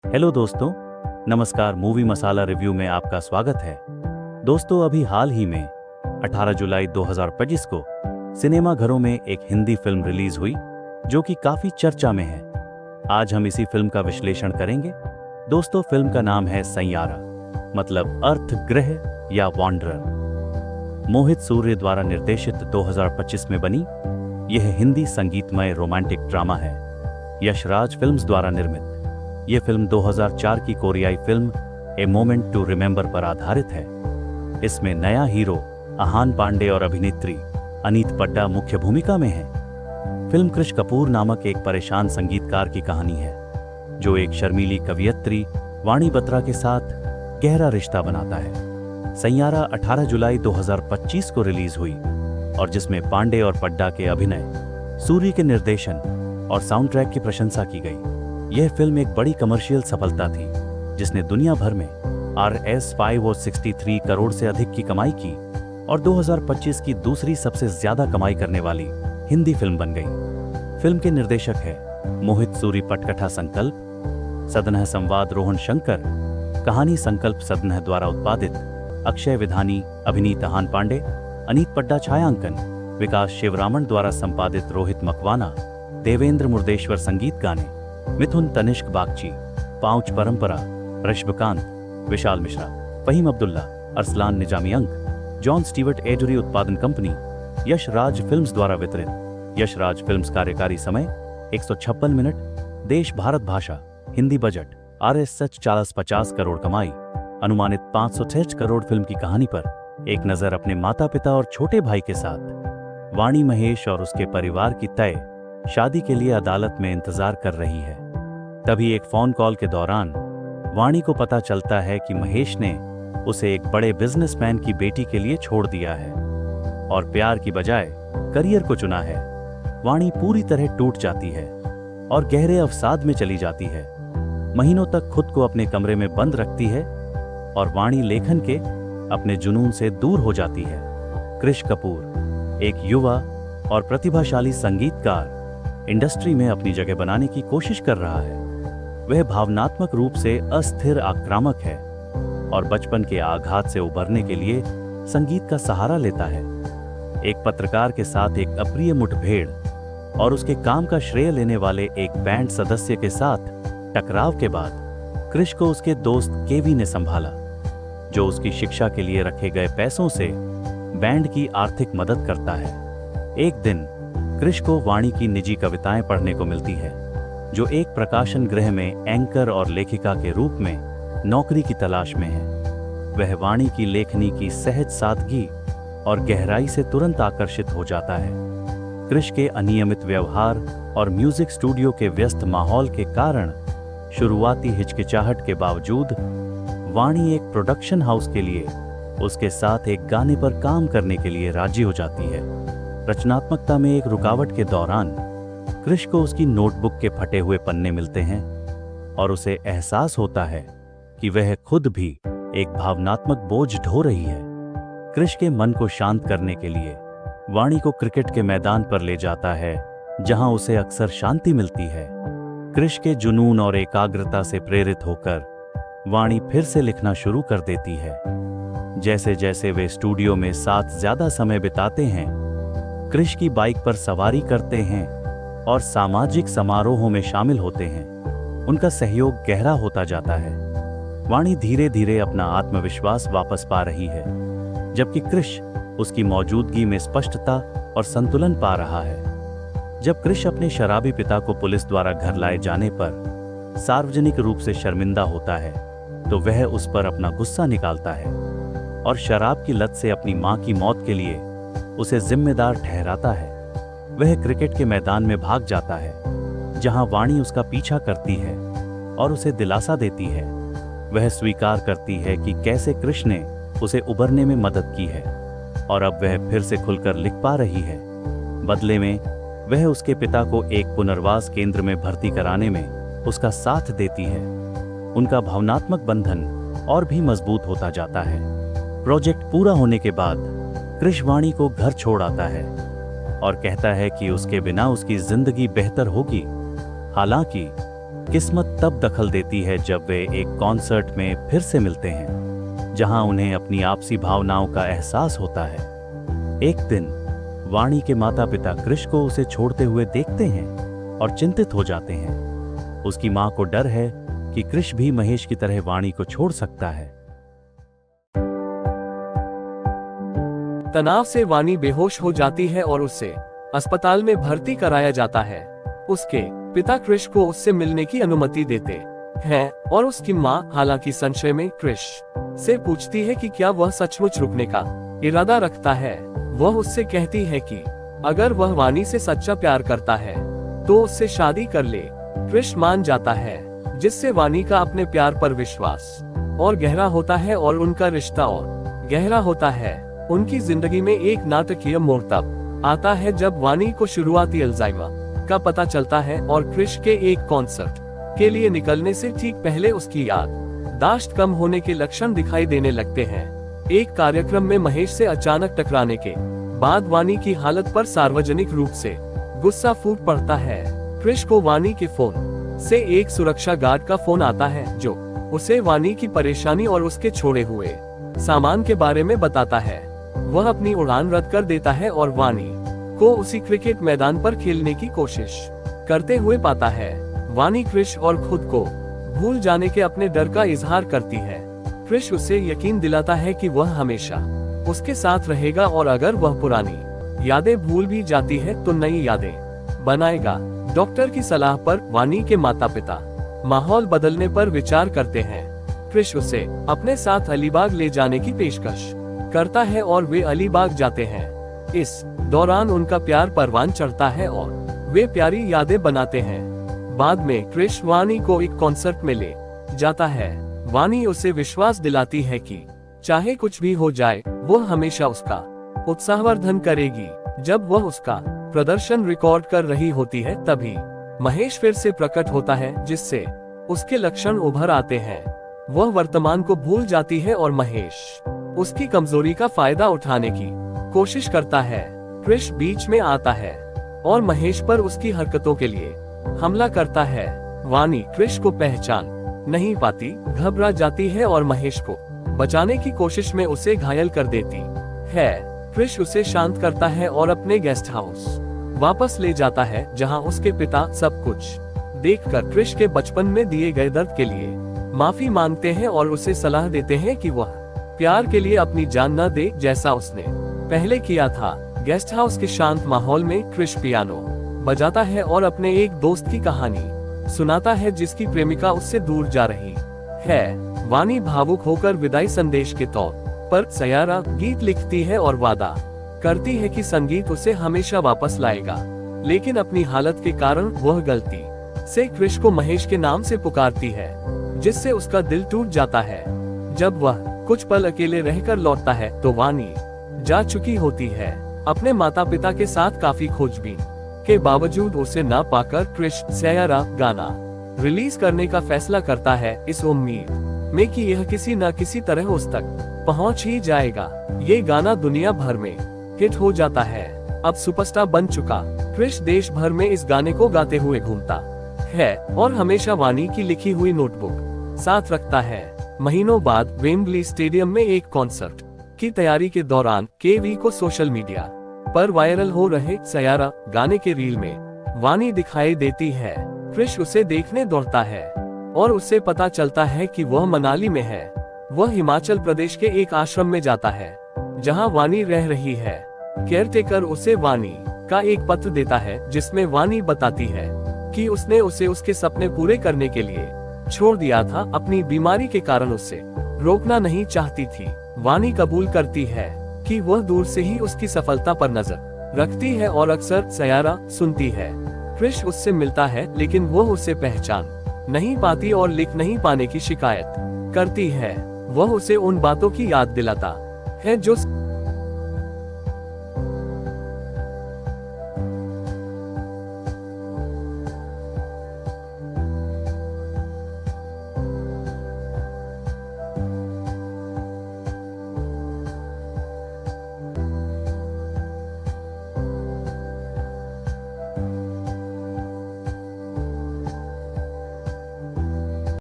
Hello दोस्तों, नमस्कार। Movie मसाला review में आपका स्वागत है। दोस्तों, अभी हाल ही में 18 जुलाई 2025 को सिनेमा घरों में एक हिंदी फिल्म रिलीज हुई जो कि काफी चर्चा में है। आज हम इसी फिल्म का विश्लेषण करेंगे। दोस्तों, फिल्म का नाम है सैयारा, मतलब अर्थ ग्रह या वॉन्डरर। मोहित सूर्य द्वारा निर्देशित 2025 में बनी यह हिंदी संगीतमय रोमांटिक ड्रामा है। यशराज फिल्म्स द्वारा निर्मित यह फिल्म 2004 की कोरियाई film a moment to remember पर आधारित है। इसमें नया हीरो आहान पांडे और अभिनेत्री अनीत पड्डा मुख्य भूमिका में है। फिल्म कृष कपूर नामक एक परेशान संगीतकार की कहानी है जो एक शर्मीली कवियत्री वाणी बत्रा के साथ गहरा रिश्ता बनाता है। सैयारा 18 जुलाई 2025 को रिलीज हुई और जिसमें पांडे और पड्डा के अभिनय, सूर्य के निर्देशन और साउंड ट्रैक की प्रशंसा की गई। यह फिल्म एक बड़ी कमर्शियल सफलता थी जिसने दुनिया भर में $563 करोड़ से अधिक की कमाई की और 2025 की दूसरी सबसे ज्यादा कमाई करने वाली हिंदी फिल्म बन गई। फिल्म के निर्देशक है मोहित सूरी। पटकथा संकल्प सदनह संवाद रोहन शंकर। कहानी संकल्प सदनह द्वारा उत्पादित। अक्षय विधानी, अभिनीत आहान पांडे, अनीत पड्डा छायांकन, विकास शिवरामन द्वारा संपादित रोहित मकवाना, देवेंद्र मुर्देश्वर संगीत गाने, मिथुन तनिष्क बागची, पांच परंपरा, ऋषभकांत, विशाल मिश्रा, फहीम अब्दुल्ला, अरसलान निजामी अंक, जॉन स्टीवर्ट एडरी उत्पादन कंपनी, यशराज फिल्म्स द्वारा वितरित। यशराज फिल्म्स कार्यकारी समय 156 मिनट। देश भारत भाषा हिंदी। बजट RS 50 करोड़ कमाई। अनुमानित 506 करोड़। फिल्म की कहानी पर एक नजर अपने माता पिता और छोटे भाई के साथ। वाणी महेश और उसके परिवार की तय शादी के लिए अदालत में इंतजार कर रही है। तभी एक फोन कॉल के दौरान वाणी को पता चलता है कि महेश ने उसे एक बड़े बिजनेसमैन की बेटी के लिए छोड़ दिया है और प्यार की बजाय करियर को चुना है। वाणी पूरी तरह टूट जाती है और गहरे अवसाद में चली जाती है। महीनों तक खुद को अपने कमरे में बंद रखती है और वाणी लेखन के अपने जुनून से दूर हो जाती है। कृष कपूर, एक युवा और प्रतिभाशाली संगीतकार, इंडस्ट्री में अपनी जगह बनाने की कोशिश कर रहा है। वह भावनात्मक रूप से अस्थिर आक्रामक है और बचपन के आघात से उबरने के लिए संगीत का सहारा लेता है। एक पत्रकार के साथ एक अप्रिय मुठभेड़ और उसके काम का श्रेय लेने वाले एक बैंड सदस्य के साथ टकराव के बाद कृष को उसके दोस्त केवी ने संभाला, जो उसकी शिक्षा के लिए रखे गए पैसों से बैंड की आर्थिक मदद करता है। एक दिन कृष को वाणी की निजी कविताएं पढ़ने को मिलती है, जो एक प्रकाशन गृह में एंकर और लेखिका के रूप में नौकरी की तलाश में है। वह वाणी की लेखनी की सहज सादगी और गहराई से तुरंत आकर्षित हो जाता है। कृष के अनियमित व्यवहार और म्यूजिक स्टूडियो के व्यस्त माहौल के कारण शुरुआती हिचकिचाहट के बावजूद वाणी एक प्रोडक्शन हाउस के लिए उसके साथ एक गाने पर काम करने के लिए राजी हो जाती है। रचनात्मकता में एक रुकावट के दौरान कृष को उसकी नोटबुक के फटे हुए पन्ने मिलते हैं और उसे एहसास होता है कि वह खुद भी एक भावनात्मक बोझ ढो रही है। कृष के मन को शांत करने के लिए वाणी को क्रिकेट के मैदान पर ले जाता है, जहां उसे अक्सर शांति मिलती है। कृष के जुनून और एकाग्रता से प्रेरित होकर वाणी फिर से लिखना शुरू कर देती है। जैसे जैसे वे स्टूडियो में साथ ज्यादा समय बिताते हैं, कृष की बाइक पर सवारी करते हैं और सामाजिक समारोहों में शामिल होते हैं, उनका सहयोग गहरा होता जाता है। वाणी धीरे धीरे अपना आत्मविश्वास वापस पा रही है, जबकि कृष उसकी मौजूदगी में स्पष्टता और संतुलन पा रहा है। जब कृष अपने शराबी पिता को पुलिस द्वारा घर लाए जाने पर सार्वजनिक रूप से शर्मिंदा होता है, तो वह उस पर अपना गुस्सा निकालता है और शराब की लत से अपनी मां की मौत के लिए उसे जिम्मेदार ठहराता है। वह क्रिकेट के मैदान में भाग जाता है, जहां वाणी उसका पीछा करती है और उसे दिलासा देती है। वह स्वीकार करती है कि कैसे कृष ने उसे उबरने में मदद की है और अब वह फिर से खुलकर लिख पा रही है। बदले में वह उसके पिता को एक पुनर्वास केंद्र में भर्ती कराने में उसका साथ देती है। उनका भावनात्मक बंधन और भी मजबूत होता जाता है। प्रोजेक्ट पूरा होने के बाद कृष वाणी को घर छोड़ आता है और कहता है कि उसके बिना उसकी जिंदगी बेहतर होगी। हालांकि किस्मत तब दखल देती है जब वे एक कॉन्सर्ट में फिर से मिलते हैं, जहां उन्हें अपनी आपसी भावनाओं का एहसास होता है। एक दिन वाणी के माता पिता कृष को उसे छोड़ते हुए देखते हैं और चिंतित हो जाते हैं। उसकी मां को डर है कि कृष भी महेश की तरह वाणी को छोड़ सकता है। तनाव से वाणी बेहोश हो जाती है और उसे अस्पताल में भर्ती कराया जाता है। उसके पिता कृष को उससे मिलने की अनुमति देते हैं और उसकी मां हालांकि संशय में कृष से पूछती है कि क्या वह सचमुच रुकने का इरादा रखता है। वह उससे कहती है कि अगर वह वाणी से सच्चा प्यार करता है तो उससे शादी कर ले। कृष मान जाता है, जिससे वाणी का अपने प्यार पर विश्वास और गहरा होता है और उनका रिश्ता और गहरा होता है। उनकी जिंदगी में एक नाटकीय मोड़ तब आता है जब वाणी को शुरुआती अल्जाइमर का पता चलता है और कृष के एक कॉन्सर्ट के लिए निकलने से ठीक पहले उसकी याददाश्त कम होने के लक्षण दिखाई देने लगते हैं। एक कार्यक्रम में महेश से अचानक टकराने के बाद वाणी की हालत पर सार्वजनिक रूप से गुस्सा फूट पड़ता है। कृष को वाणी के फोन से एक सुरक्षा गार्ड का फोन आता है, जो उसे वाणी की परेशानी और उसके छोड़े हुए सामान के बारे में बताता है। वह अपनी उड़ान रद्द कर देता है और वाणी को उसी क्रिकेट मैदान पर खेलने की कोशिश करते हुए पाता है। वाणी कृष और खुद को भूल जाने के अपने डर का इजहार करती है। कृष उसे यकीन दिलाता है कि वह हमेशा उसके साथ रहेगा और अगर वह पुरानी यादें भूल भी जाती है तो नई यादें बनाएगा। डॉक्टर की सलाह पर वाणी के माता पिता माहौल बदलने पर विचार करते हैं। कृष उसे अपने साथ अलीबाग ले जाने की पेशकश करता है और वे अलीबाग जाते हैं। इस दौरान उनका प्यार परवान चढ़ता है और वे प्यारी यादें बनाते हैं। बाद में कृष वाणी को एक कॉन्सर्ट में ले जाता है। वाणी उसे विश्वास दिलाती है कि चाहे कुछ भी हो जाए वो हमेशा उसका उत्साहवर्धन करेगी। जब वह उसका प्रदर्शन रिकॉर्ड कर रही होती है तभी महेश फिर से प्रकट होता है, जिससे उसके लक्षण उभर आते हैं। वह वर्तमान को भूल जाती है और महेश उसकी कमजोरी का फायदा उठाने की कोशिश करता है। कृष बीच में आता है और महेश पर उसकी हरकतों के लिए हमला करता है। वाणी कृष को पहचान नहीं पाती, घबरा जाती है और महेश को बचाने की कोशिश में उसे घायल कर देती है। कृष उसे शांत करता है और अपने गेस्ट हाउस वापस ले जाता है, जहां उसके पिता सब कुछ देखकर कृष के बचपन में दिए गए दर्द के लिए माफी मांगते हैं और उसे सलाह देते हैं कि वह प्यार के लिए अपनी जान न दे, जैसा उसने पहले किया था। गेस्ट हाउस के शांत माहौल में कृष पियानो बजाता है और अपने एक दोस्त की कहानी सुनाता है जिसकी प्रेमिका उससे दूर जा रही है। वाणी भावुक होकर विदाई संदेश के तौर पर सयारा गीत लिखती है और वादा करती है कि संगीत उसे हमेशा वापस लाएगा, लेकिन अपनी हालत के कारण वह गलती से कृष को महेश के नाम से पुकारती है, जिससे उसका दिल टूट जाता है। जब वह कुछ पल अकेले रहकर लौटता है तो वाणी जा चुकी होती है। अपने माता पिता के साथ काफी खोजबीन के बावजूद उसे न पाकर कृष सयारा गाना रिलीज करने का फैसला करता है, इस उम्मीद में कि यह किसी न किसी तरह उस तक पहुंच ही जाएगा। ये गाना दुनिया भर में हिट हो जाता है। अब सुपरस्टार बन चुका कृष देश भर में इस गाने को गाते हुए घूमता है और हमेशा वाणी की लिखी हुई नोटबुक साथ रखता है। महीनों बाद वेम्बली स्टेडियम में एक कॉन्सर्ट की तैयारी के दौरान केवी को सोशल मीडिया पर वायरल हो रहे सयारा गाने के रील में वाणी दिखाई देती है। कृष उसे देखने दौड़ता है और उसे पता चलता है कि वह मनाली में है। वह हिमाचल प्रदेश के एक आश्रम में जाता है जहां वाणी रह रही है। केयरटेकर उसे वाणी का एक पत्र देता है, जिसमें वाणी बताती है कि उसने उसे उसके सपने पूरे करने के लिए छोड़ दिया था, अपनी बीमारी के कारण उसे रोकना नहीं चाहती थी। वाणी कबूल करती है कि वह दूर से ही उसकी सफलता पर नजर रखती है और अक्सर सयारा सुनती है। कृष उससे मिलता है, लेकिन वह उसे पहचान नहीं पाती और लिख नहीं पाने की शिकायत करती है। वह उसे उन बातों की याद दिलाता है जो